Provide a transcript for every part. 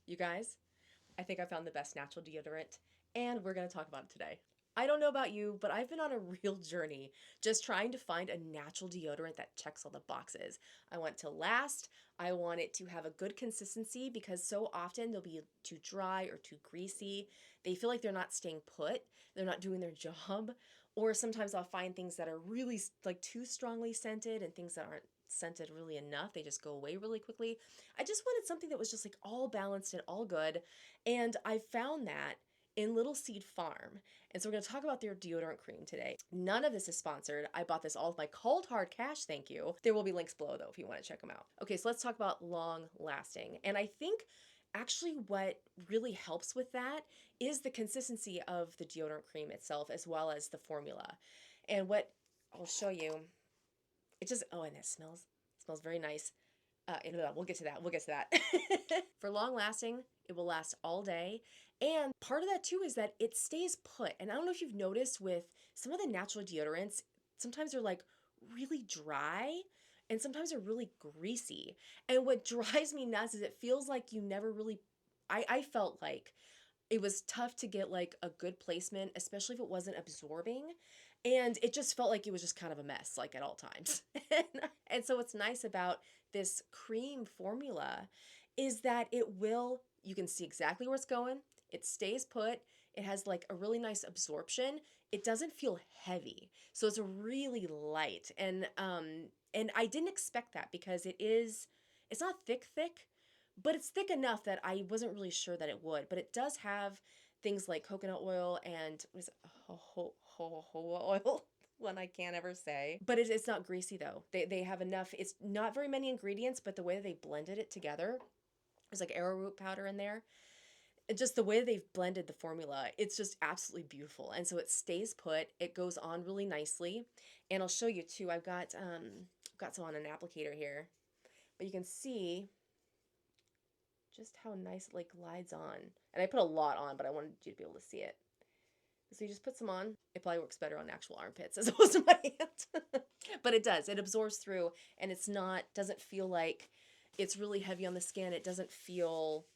You guys, I think I found the best natural deodorant, and we're going to talk about it today. I don't know about you, but I've been on a real journey just trying to find a natural deodorant that checks all the boxes. I want it to last. I want it to have a good consistency because so often they'll be too dry or too greasy. They feel like they're not staying put, they're not doing their job. Or sometimes I'll find things that are really like too strongly scented and things that aren't scented really enough. They just go away really quickly. I just wanted something that was just like all balanced and all good. And I found that in Little Seed Farm. And so we're going to talk about their deodorant cream today. None of this is sponsored. I bought this all with my cold hard cash, thank you. There will be links below though if you want to check them out. Okay, so let's talk about long lasting. And I think actually what really helps with that is the consistency of the deodorant cream itself as well as the formula. And what I'll show you, it just, oh, and it smells very nice. We'll get to that. We'll get to that. For long lasting, it will last all day. And part of that too is that it stays put. And I don't know if you've noticed with some of the natural deodorants, sometimes they're like really dry and sometimes they're really greasy. And what drives me nuts is it feels like you never really, I felt like it was tough to get like a good placement, especially if it wasn't absorbing. And it just felt like it was just kind of a mess, like at all times. And so what's nice about this cream formula is that you can see exactly where it's going. It stays put. It has like a really nice absorption. It doesn't feel heavy. So it's really light. And I didn't expect that because it's not thick, but it's thick enough that I wasn't really sure that it would. But it does have things like coconut oil and what is it? Jojoba oil. One I can't ever say. But it's not greasy though. They have enough. It's not very many ingredients, but the way that they blended it together, there's like arrowroot powder in there. And just the way they've blended the formula, it's just absolutely beautiful. And so it stays put. It goes on really nicely. And I'll show you too. I've got some on an applicator here, but you can see just how nice it like glides on. And I put a lot on, but I wanted you to be able to see it. So you just put some on. It probably works better on actual armpits as opposed to my hand. But it does. It absorbs through and doesn't feel like it's really heavy on the skin. It doesn't feel,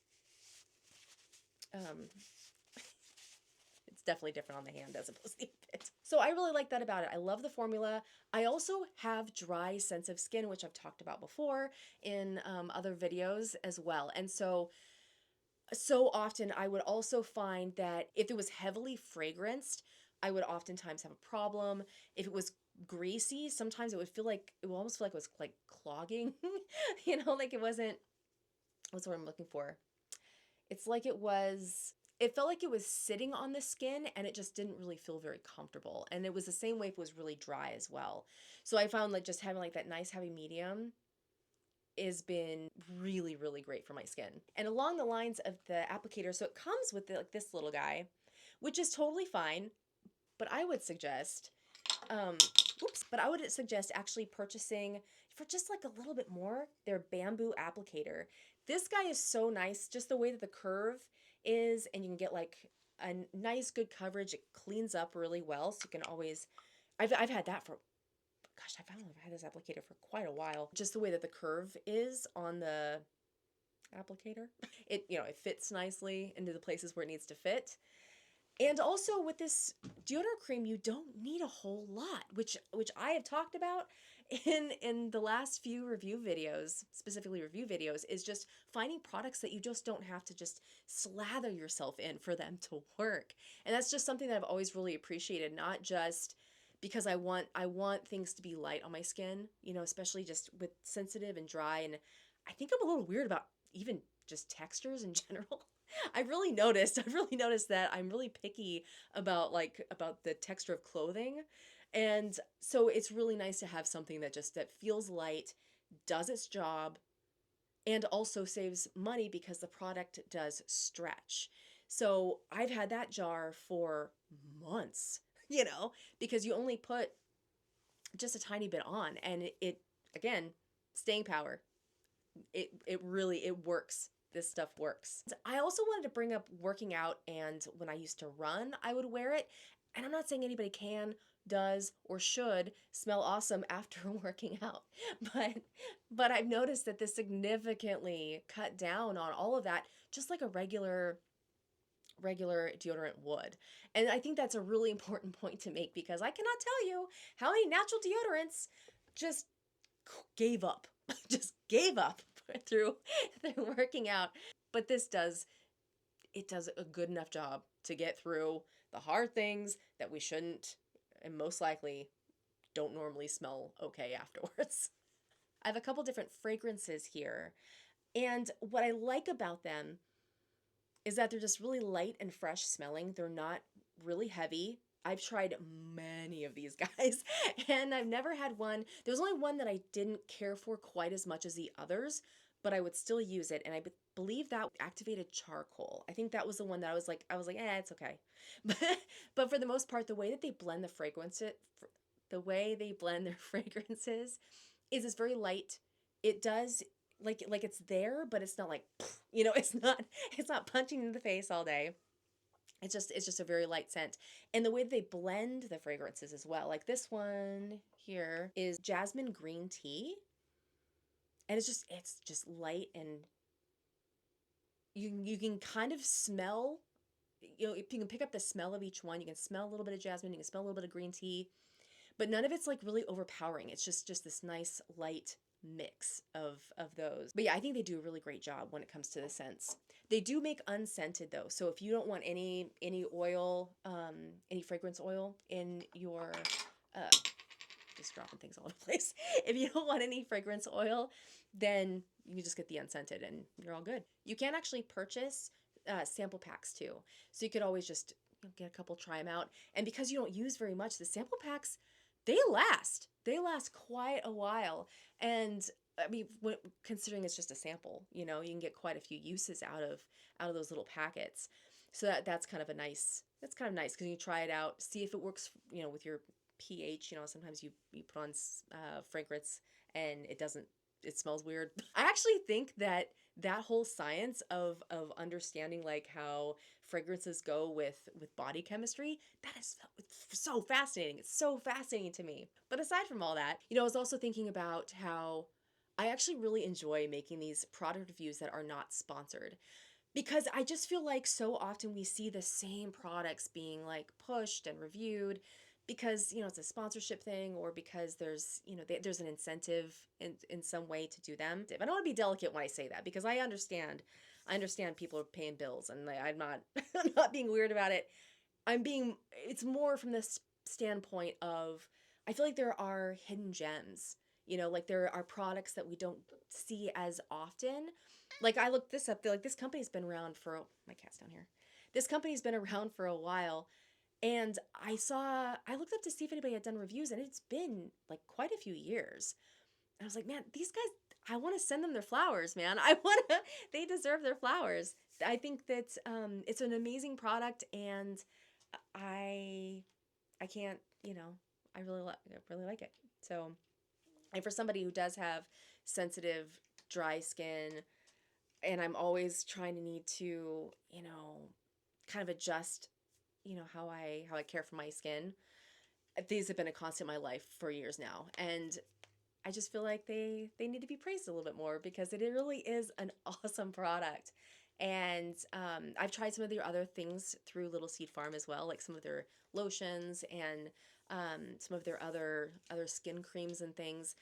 um, it's definitely different on the hand as opposed to the armpit. So I really like that about it. I love the formula. I also have dry, sensitive skin, which I've talked about before in other videos as well. And so often I would also find that if it was heavily fragranced, I would oftentimes have a problem. If it was greasy, sometimes it would almost feel like it was like clogging, like it wasn't, what's what I'm looking for? It's like it felt like it was sitting on the skin and it just didn't really feel very comfortable. And it was the same way if it was really dry as well. So I found like just having like that nice heavy medium has been really, really great for my skin. And along the lines of the applicator, so it comes with like this little guy, which is totally fine, but I would suggest, um, but I would suggest actually purchasing for just like a little bit more their bamboo applicator. This guy is so nice, just the way that the curve is, and you can get like a nice, good coverage. It cleans up really well, so you can always. I've had that for gosh, I found I've had this applicator for quite a while. Just the way that the curve is on the applicator, it fits nicely into the places where it needs to fit. And also with this deodorant cream, you don't need a whole lot, which I have talked about in the last few review videos, specifically review videos, is just finding products that you just don't have to just slather yourself in for them to work. And that's just something that I've always really appreciated, not just because I want things to be light on my skin, especially just with sensitive and dry. And I think I'm a little weird about even just textures in general. I've really noticed that I'm really picky about the texture of clothing. And so it's really nice to have something that feels light, does its job, and also saves money because the product does stretch. So I've had that jar for months, because you only put just a tiny bit on and it again, staying power. It works. This stuff works. I also wanted to bring up working out, and when I used to run, I would wear it. And I'm not saying anybody can, does, or should smell awesome after working out. But I've noticed that this significantly cut down on all of that, just like a regular deodorant would. And I think that's a really important point to make because I cannot tell you how many natural deodorants just gave up, just gave up through working out. But this does, it does a good enough job to get through the hard things that we shouldn't and most likely don't normally smell okay afterwards. I have a couple different fragrances here, and what I like about them is that they're just really light and fresh smelling. They're not really heavy. I've tried many of these guys and I've never had one. There was only one that I didn't care for quite as much as the others, but I would still use it. And I believe that activated charcoal. I think that was the one that I was like, it's okay. But for the most part, the way that they blend the way they blend their fragrances is it's very light. It does like it's there, but it's not like, it's not punching in the face all day. It's just a very light scent. And the way they blend the fragrances as well. Like this one here is jasmine green tea. And it's just light, and you can kind of smell, if you can pick up the smell of each one, you can smell a little bit of jasmine, you can smell a little bit of green tea, but none of it's like really overpowering. It's just this nice light mix of those. But yeah, I think they do a really great job when it comes to the scents. They do make unscented though, so if you don't want any oil, any fragrance oil in your just dropping things all over the place. If you don't want any fragrance oil, then you just get the unscented and you're all good. You can actually purchase sample packs too, so you could always just get a couple, try them out. And because you don't use very much, the sample packs, they last quite a while. And I mean, considering it's just a sample, you can get quite a few uses out of those little packets. So that's kind of nice because you try it out, see if it works, with your pH. Sometimes you put on fragrance and it smells weird. I actually think that whole science of understanding like how fragrances go with body chemistry, that is so fascinating. It's so fascinating to me. But aside from all that, I was also thinking about how I actually really enjoy making these product reviews that are not sponsored. Because I just feel like so often we see the same products being like pushed and reviewed because, it's a sponsorship thing, or because there's, there's an incentive in some way to do them. I don't want to be delicate when I say that because I understand people are paying bills, and I'm not I'm not being weird about it. It's more from this standpoint of, I feel like there are hidden gems, like there are products that we don't see as often. Like I looked this up, like this company's been around for, my cat's down here. This company's been around for a while, and I looked up to see if anybody had done reviews, and it's been like quite a few years. And I was like, man, these guys, I want to send them their flowers, man. They deserve their flowers. I think that it's an amazing product, and I can't, I really like it. So, and for somebody who does have sensitive, dry skin, and I'm always trying to need to, kind of adjust, how I care for my skin. These have been a constant in my life for years now, and I just feel like they need to be praised a little bit more because it really is an awesome product. And I've tried some of their other things through Little Seed Farm as well, like some of their lotions and some of their other skin creams and things,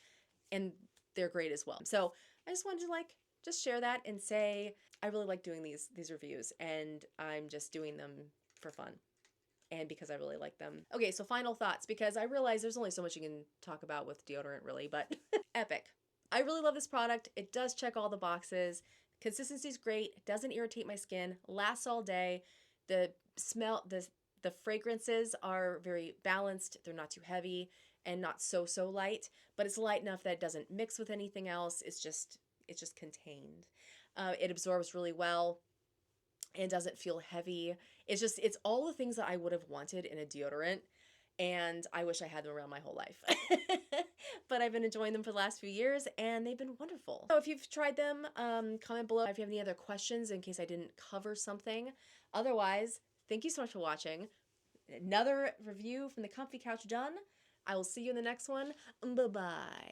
and they're great as well. So I just wanted to just share that and say I really like doing these reviews, and I'm just doing them for fun and because I really like them. Okay, so final thoughts, because I realize there's only so much you can talk about with deodorant really, but Epic. I really love this product. It does check all the boxes. Consistency is great. It doesn't irritate my skin. Lasts all day. The smell, the fragrances are very balanced. They're not too heavy and not so light, but it's light enough that it doesn't mix with anything else. It's just contained. It absorbs really well and doesn't feel heavy. It's all the things that I would have wanted in a deodorant, and I wish I had them around my whole life. But I've been enjoying them for the last few years, and they've been wonderful. So if you've tried them, comment below if you have any other questions in case I didn't cover something. Otherwise, thank you so much for watching. Another review from the comfy couch done. I will see you in the next one. Bye bye.